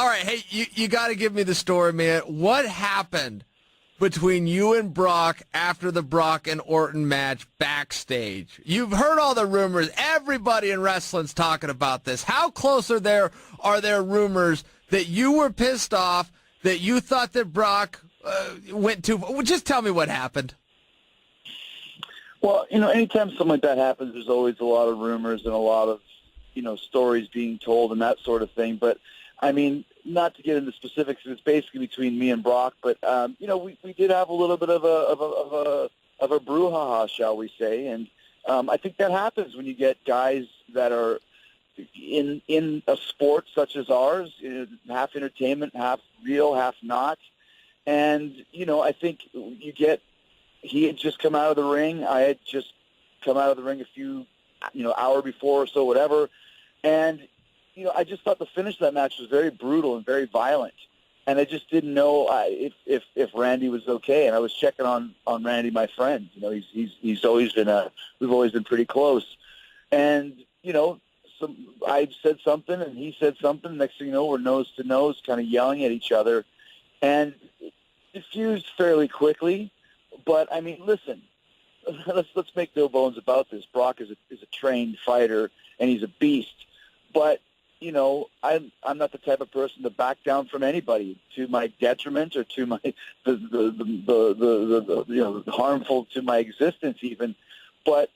All right, hey, you got to give me the story, man. What happened between you and Brock after the Brock and Orton match backstage? You've heard all the rumors. Everybody in wrestling's talking about this. How close are there rumors that you were pissed off, that you thought that Brock went too far? Well, just tell me what happened. Well, anytime something like that happens, there's always a lot of rumors and a lot of, stories being told and that sort of thing. But, I mean, not to get into specifics, it's basically between me and Brock. But, we did have a little bit of a brouhaha, shall we say. And I think that happens when you get guys that are in a sport such as ours, half entertainment, half real, half not. And, I think he had just come out of the ring. I had just come out of the ring a few, hour before or so, whatever. And, I just thought the finish of that match was very brutal and very violent. And I just didn't know if Randy was okay. And I was checking on Randy, my friend. He's always been we've always been pretty close. And, I said something and he said something. Next thing you know, we're nose to nose, kind of yelling at each other. And it diffused fairly quickly. But, I mean, listen, let's make no bones about this. Brock is a trained fighter, and he's a beast. But, I'm not the type of person to back down from anybody to my detriment or to my the harmful to my existence even. But,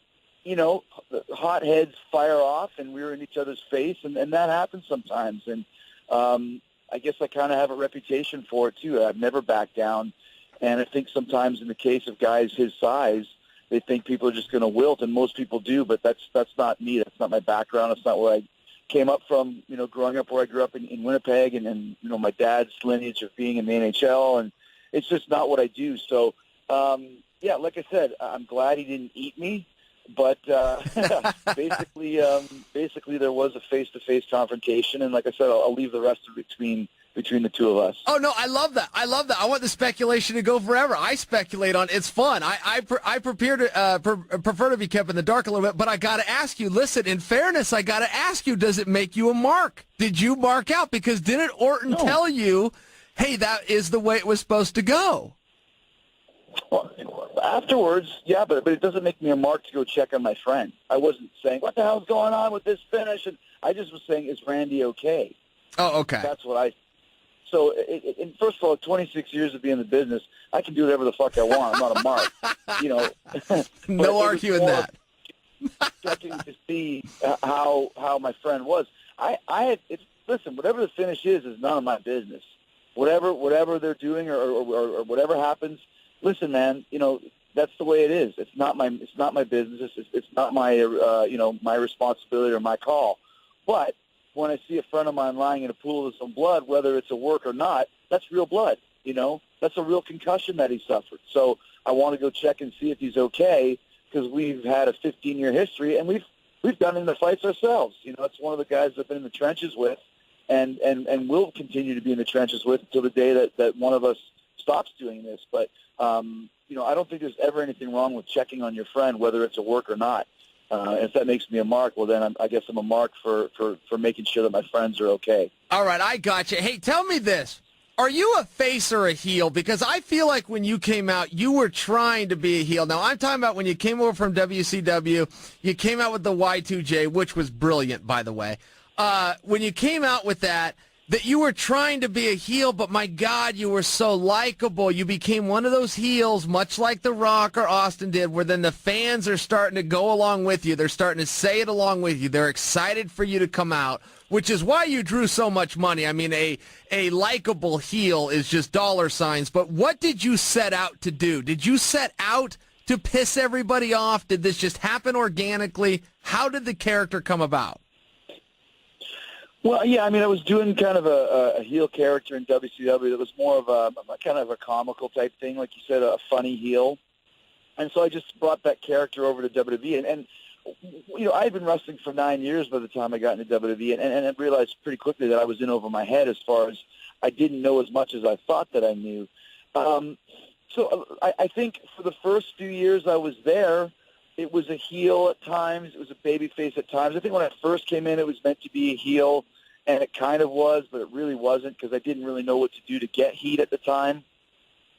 hot heads fire off, and we were in each other's face, and that happens sometimes. And I guess I kind of have a reputation for it, too. I've never backed down. And I think sometimes in the case of guys his size, they think people are just going to wilt, and most people do, but that's not me. That's not my background. That's not where I came up from, growing up where I grew up in Winnipeg and my dad's lineage of being in the NHL, and it's just not what I do. So, like I said, I'm glad he didn't eat me, but basically there was a face-to-face confrontation, and like I said, I'll leave the rest of it between the two of us. Oh, no, I love that. I want the speculation to go forever. I speculate on it's fun. I prefer to be kept in the dark a little bit, but I got to ask you, listen, in fairness, I got to ask you, does it make you a mark? Did you mark out? Because didn't Orton tell you, hey, that is the way it was supposed to go? Well, afterwards, yeah, but it doesn't make me a mark to go check on my friend. I wasn't saying, what the hell's going on with this finish? And I just was saying, is Randy okay? Oh, okay. That's what I... So, first of all, 26 years of being in the business, I can do whatever the fuck I want. I'm not a mark, No arguing that. Checking to see how my friend was. Listen, whatever the finish is none of my business. Whatever they're doing or whatever happens, listen, man, that's the way it is. It's not my business. It's not my my responsibility or my call. But when I see a friend of mine lying in a pool of some blood, whether it's a work or not, that's real blood, That's a real concussion that he suffered. So I want to go check and see if he's okay because we've had a 15-year history, and we've gotten into fights ourselves. It's one of the guys I've been in the trenches with and will continue to be in the trenches with until the day that one of us stops doing this. But, I don't think there's ever anything wrong with checking on your friend, whether it's a work or not. If that makes me a mark, well, then I guess I'm a mark for making sure that my friends are okay. All right, I got you. Hey, tell me this. Are you a face or a heel? Because I feel like when you came out, you were trying to be a heel. Now, I'm talking about when you came over from WCW, you came out with the Y2J, which was brilliant, by the way. When you came out with that you were trying to be a heel, but my God, you were so likable. You became one of those heels, much like The Rock or Austin did, where then the fans are starting to go along with you. They're starting to say it along with you. They're excited for you to come out, which is why you drew so much money. I mean, a likable heel is just dollar signs. But what did you set out to do? Did you set out to piss everybody off? Did this just happen organically? How did the character come about? Well, yeah, I mean, I was doing kind of a heel character in WCW that was more of a kind of a comical type thing, like you said, a funny heel. And so I just brought that character over to WWE. And I had been wrestling for 9 years by the time I got into WWE, and I realized pretty quickly that I was in over my head as far as I didn't know as much as I thought that I knew. So I think for the first few years I was there, it was a heel at times. It was a babyface at times. I think when I first came in, it was meant to be a heel. and it kind of was, but it really wasn't because I didn't really know what to do to get heat at the time.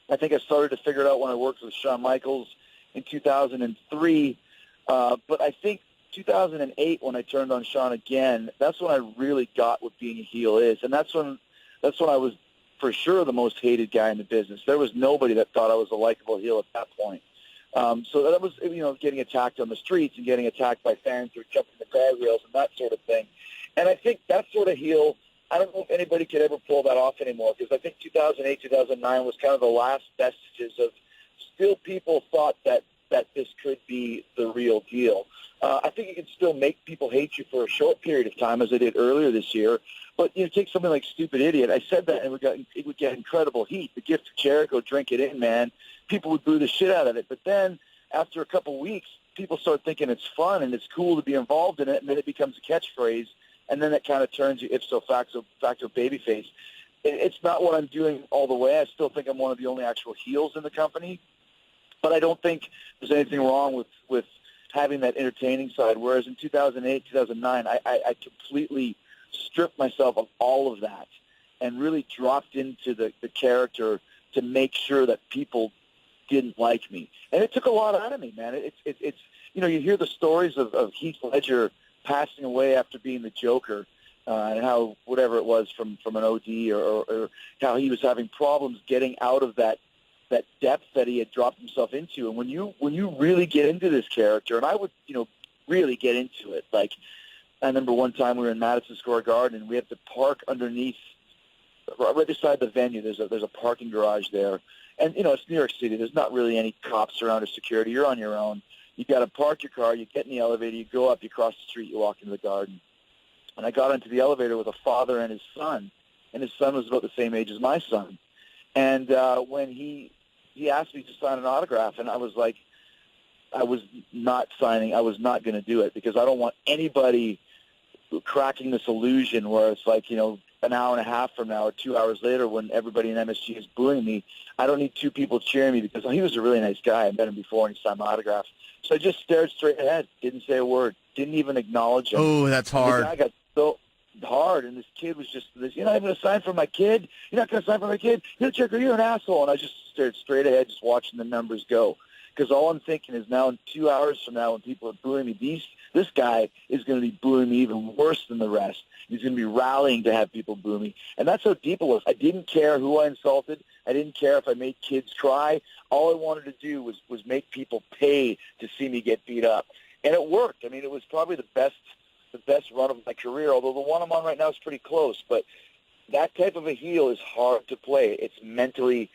I think I started to figure it out when I worked with Shawn Michaels in 2003, but I think 2008 when I turned on Shawn again, that's when I really got what being a heel is, and that's when I was for sure the most hated guy in the business. There was nobody that thought I was a likable heel at that point. So that was, getting attacked on the streets and getting attacked by fans who were jumping the guardrails and that sort of thing. And I think that sort of heel, I don't know if anybody could ever pull that off anymore, because I think 2008, 2009 was kind of the last vestiges of still people thought that this could be the real deal. I think you can still make people hate you for a short period of time, as I did earlier this year. But take something like Stupid Idiot. I said that, and it would get incredible heat. The Gift of Jericho, Drink It In, man. People would boo the shit out of it. But then, after a couple weeks, people start thinking it's fun and it's cool to be involved in it, and then it becomes a catchphrase, and then it kind of turns you ipso facto babyface. It's not what I'm doing all the way. I still think I'm one of the only actual heels in the company. But I don't think there's anything wrong with having that entertaining side, whereas in 2008, 2009, I completely stripped myself of all of that and really dropped into the character to make sure that people didn't like me. And it took a lot out of me, man. It's you hear the stories of Heath Ledger passing away after being the Joker, and how whatever it was from an OD or how he was having problems getting out of that depth that he had dropped himself into. And when you really get into this character, and I would, really get into it. Like, I remember one time we were in Madison Square Garden, and we had to park underneath, right beside the venue. There's a parking garage there. And, it's New York City. There's not really any cops around or security. You're on your own. You got to park your car. You get in the elevator. You go up. You cross the street. You walk into the garden. And I got into the elevator with a father and his son. And his son was about the same age as my son. And when he asked me to sign an autograph, and I was like, I was not signing. I was not going to do it because I don't want anybody cracking this illusion where it's like, an hour and a half from now or 2 hours later when everybody in MSG is booing me, I don't need two people cheering me because he was a really nice guy. I met him before and he signed my autograph. So I just stared straight ahead, didn't say a word, didn't even acknowledge him. Oh, that's hard. And the guy got so hard, and this kid was just, you're not even going to sign for my kid? You're not going to sign for my kid? You're an asshole. And I just stared straight ahead, just watching the numbers go. Because all I'm thinking is now in 2 hours from now when people are booing me, this guy is going to be booing me even worse than the rest. He's going to be rallying to have people boo me. And that's how deep it was. I didn't care who I insulted. I didn't care if I made kids cry. All I wanted to do was make people pay to see me get beat up. And it worked. I mean, it was probably the best run of my career, although the one I'm on right now is pretty close. But that type of a heel is hard to play. It's mentally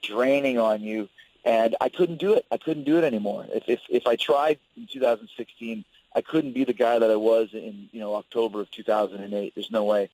draining on you. And I couldn't do it. I couldn't do it anymore. If I tried in 2016, I couldn't be the guy that I was in October of 2008. There's no way.